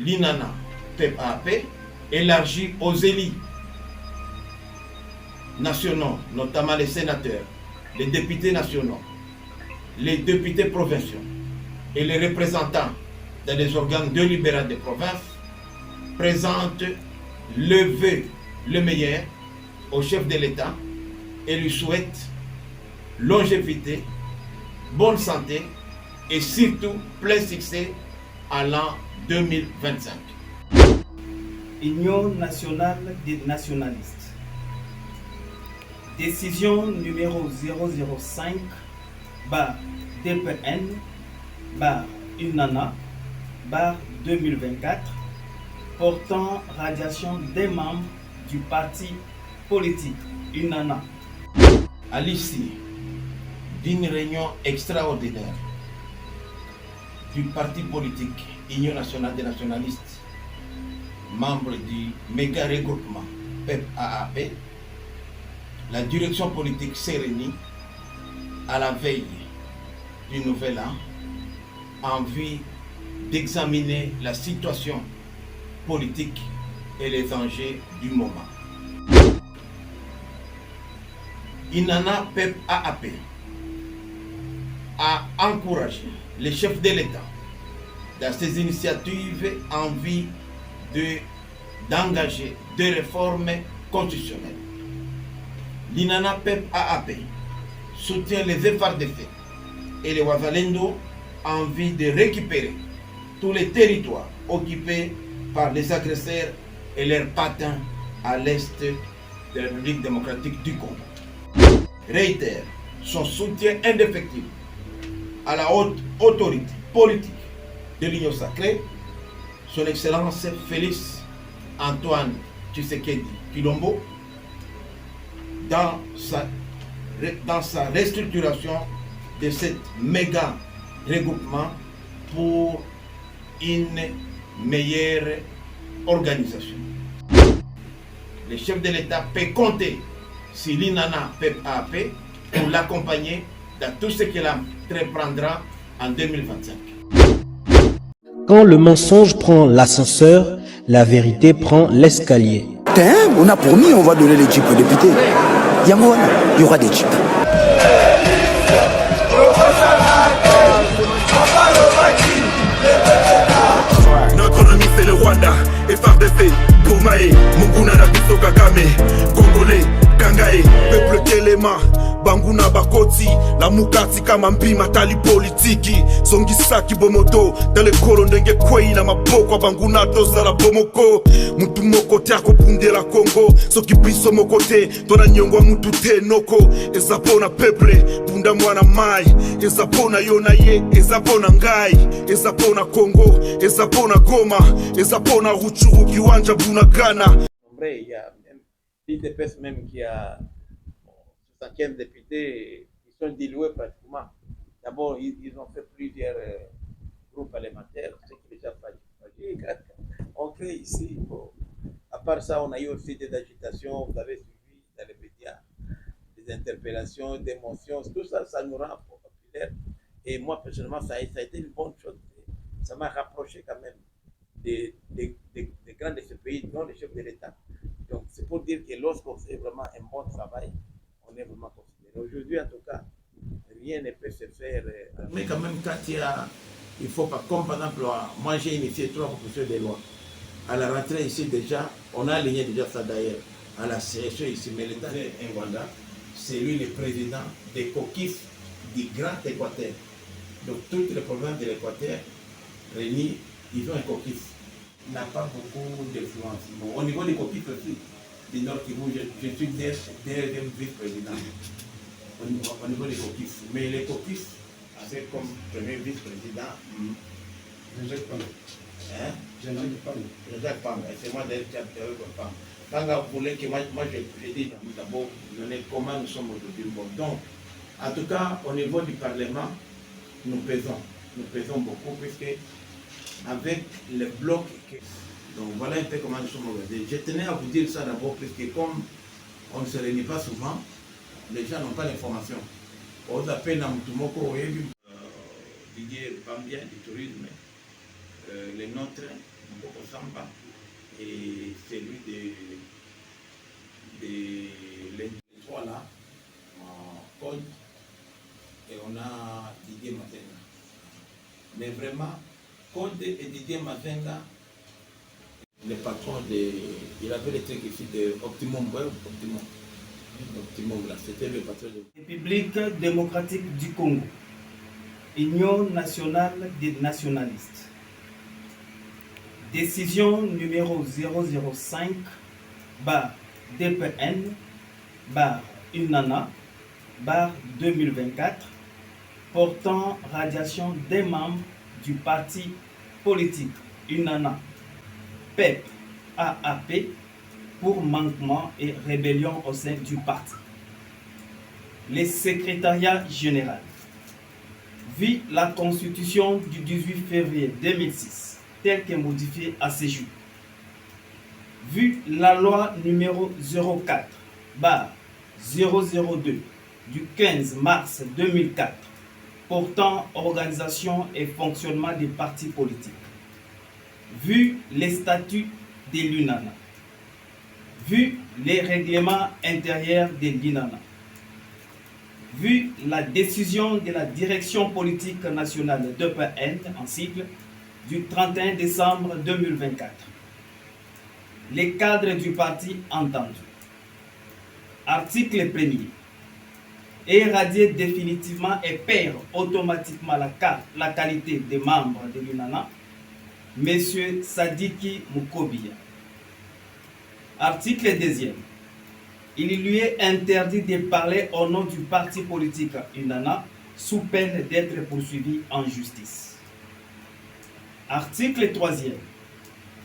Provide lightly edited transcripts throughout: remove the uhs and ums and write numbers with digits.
l'INANA PEP-AAP élargi aux élus nationaux, notamment les sénateurs, les députés nationaux, les députés provinciaux et les représentants dans les organes délibérants des provinces, présente le vœu le meilleur au chef de l'État et lui souhaite longévité, bonne santé et surtout plein succès à l'an 2025. Union nationale des nationalistes. Décision numéro 005 DPN UNANA 2024 portant radiation des membres du parti politique UNANA. À l'issue d'une réunion extraordinaire du parti politique Union nationale des nationalistes, membre du méga regroupement PEP-AAP, la direction politique s'est réunie à la veille du nouvel an en vue d'examiner la situation politique et les enjeux du moment. INANA PEP-AAP a encouragé les chefs de l'État dans ces initiatives en vue d'engager des réformes constitutionnelles. L'INANA PEP-AAP soutient les FARDC et les Wazalendo en vue de récupérer tous les territoires occupés par les agresseurs et leurs patins à l'est de la République démocratique du Congo. Réitère son soutien indéfectible à la haute autorité politique de l'Union sacrée, son Excellence Félix Antoine Tshisekedi Tshilombo, dans sa restructuration de cet méga regroupement pour une meilleure organisation. Le chef de l'État peut compter sur l'INANA PEP-AAP pour l'accompagner dans tout ce qu'il entreprendra en 2025. Quand le mensonge prend l'ascenseur, la vérité prend l'escalier. On a promis, on va donner les jeeps aux députés. Il y aura des jeeps. Notre ennemi c'est le Rwanda, FARDC, Boumae, Munguna Nabiso Kagame, Congolais, Kangae, peuple Telema, Banguna Bakoti, la Mukati kama mpima tali politiki, Zongisaki Bomoto, Dale Kolo ndenge kwei na maboko Banguna tozala Bomoko, Mutu moko te akopundela Congo, Soki biso mokote, Tona nyongwa mutu te noko, Ezapona peuple, Bunda mwana mai, Ezapona yona ye, Ezapona ngai, Ezapona Congo, Ezapona Goma, Ezapona Ruchuru Kiwanja Bunagana. Il y a même l'IDPS même qui a 75 députés qui sont dilués pratiquement. D'abord, ils ont fait plusieurs groupes parlementaires, ce qui est déjà fragile. On crée ici. Bon. À part ça, on a eu aussi des agitations, vous avez suivi dans les médias, des interpellations, des motions, tout ça, ça nous rend populaires. Et moi, personnellement, ça a été une bonne chose. Ça m'a rapproché quand même des grands de ce pays, dont les chefs de l'État. Donc, c'est pour dire que lorsqu'on fait vraiment un bon travail, on est vraiment considéré. Aujourd'hui, en tout cas, rien ne peut se faire. Mais quand même, quand il ne faut pas, comme par exemple, moi j'ai initié 3 propositions de loi. À la rentrée ici déjà, on a aligné déjà ça d'ailleurs à la CSE ici, mais l'État est un Rwanda, c'est lui le président des COKIF du Grand Équateur. Donc toutes les provinces de l'Équateur réunies, ils ont un COKIF. Il n'a pas beaucoup d'influence. Bon, au niveau des COKIF aussi, du Nord Kivu, je suis deuxième vice-président au niveau des COKIF. Mais les COKIF, c'est comme premier vice-président. Jacques Pam. Hein? Jacques Pam. C'est moi d'ailleurs qui ai Pam. Quand vous voulez que moi je dis d'abord comment nous sommes aujourd'hui. Bon, donc, en tout cas, au niveau du Parlement, nous pesons beaucoup, puisque avec le bloc, donc voilà un peu comment nous sommes organisés. Je tenais à vous dire ça d'abord, puisque comme on ne se réunit pas souvent, les gens n'ont pas l'information. On appelle Namutumoko, Didier Bambien du tourisme, les nôtres, Mboko Samba et celui de les trois là, en code, et on a Didier Mazenga. Mais vraiment, Code et Didier Mazenga, le patron il avait les trucs ici de Optimum Web, Optimum là, c'était le patron de... République démocratique du Congo, Union nationale des nationalistes. Décision numéro 005 DPN UNANA 2024 portant radiation des membres du parti politique UNANA PEP AAP pour manquement et rébellion au sein du parti. Le secrétariat général, vu la constitution du 18 février 2006 telle que modifiée à ce jour, vu la loi numéro 04/002 du 15 mars 2004 portant organisation et fonctionnement des partis politiques, vu les statuts de l'UNANA, vu les règlements intérieurs de l'UNANA, vu la décision de la direction politique nationale DPN en sigle du 31 décembre 2024, les cadres du parti entendus. Article 1er. Éradier définitivement et perd automatiquement la qualité de membre de l'UNANA, M. Sadiki Mukobia. Article 2e. Il lui est interdit de parler au nom du parti politique UNANA sous peine d'être poursuivi en justice. Article 3e.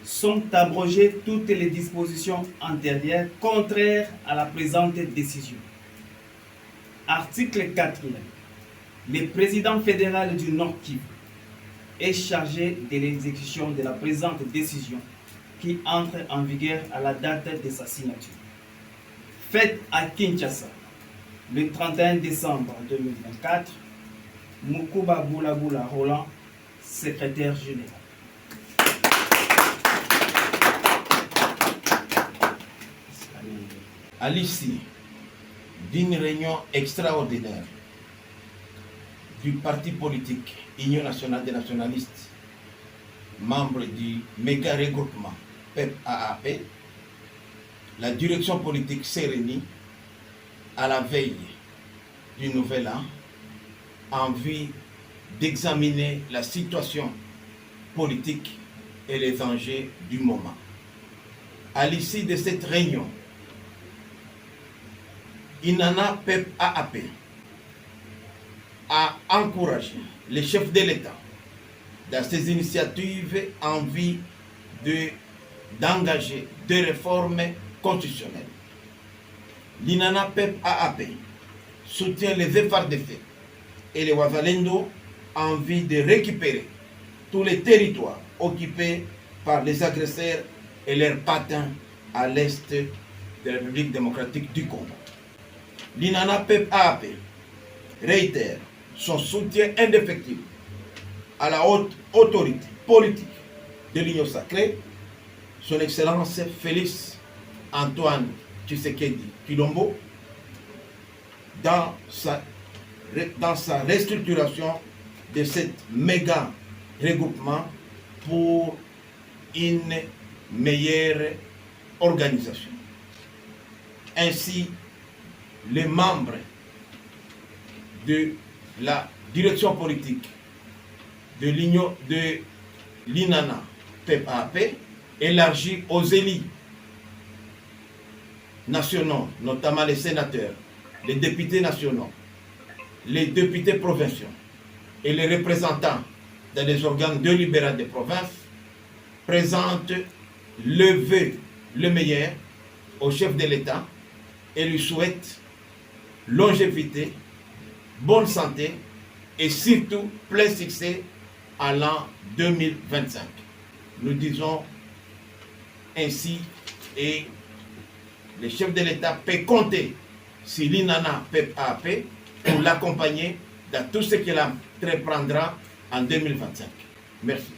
Sont abrogées toutes les dispositions antérieures contraires à la présente décision. Article 4e. Le président fédéral du Nord Kivu est chargé de l'exécution de la présente décision qui entre en vigueur à la date de sa signature. Faite à Kinshasa le 31 décembre 2024, Mukuba Boulabula Roland, secrétaire général. À l'issue d'une réunion extraordinaire du parti politique Union nationale des nationalistes, membre du méga regroupement PEP-AAP, la direction politique s'est réunie à la veille du nouvel an en vue d'examiner la situation politique et les enjeux du moment. À l'issue de cette réunion, UNANA PEP-AAP a encouragé les chefs de l'État dans ces initiatives en vue d'engager des réformes constitutionnelles. L'UNANA PEP-AAP soutient les FARDC et les Wazalendo en vue de récupérer tous les territoires occupés par les agresseurs et leurs patins à l'est de la République démocratique du Congo. L'UNANA PEP-AAP réitère son soutien indéfectible à la haute autorité politique de l'Union sacrée, son Excellence Félix Antoine Tshisekedi Tshilombo, dans sa restructuration de cet méga regroupement pour une meilleure organisation. Ainsi, les membres de la direction politique de l'Union de l'UNANA PEP-AAP élargie aux élus nationaux, notamment les sénateurs, les députés nationaux, les députés provinciaux et les représentants dans les organes délibérants des provinces, présentent le vœu le meilleur au chef de l'État et lui souhaitent longévité, bonne santé et surtout plein succès à l'an 2025. Nous disons ainsi, et le chef de l'État peut compter sur l'UNANA PEP-AAP pour l'accompagner dans tout ce qu'il entreprendra en 2025. Merci.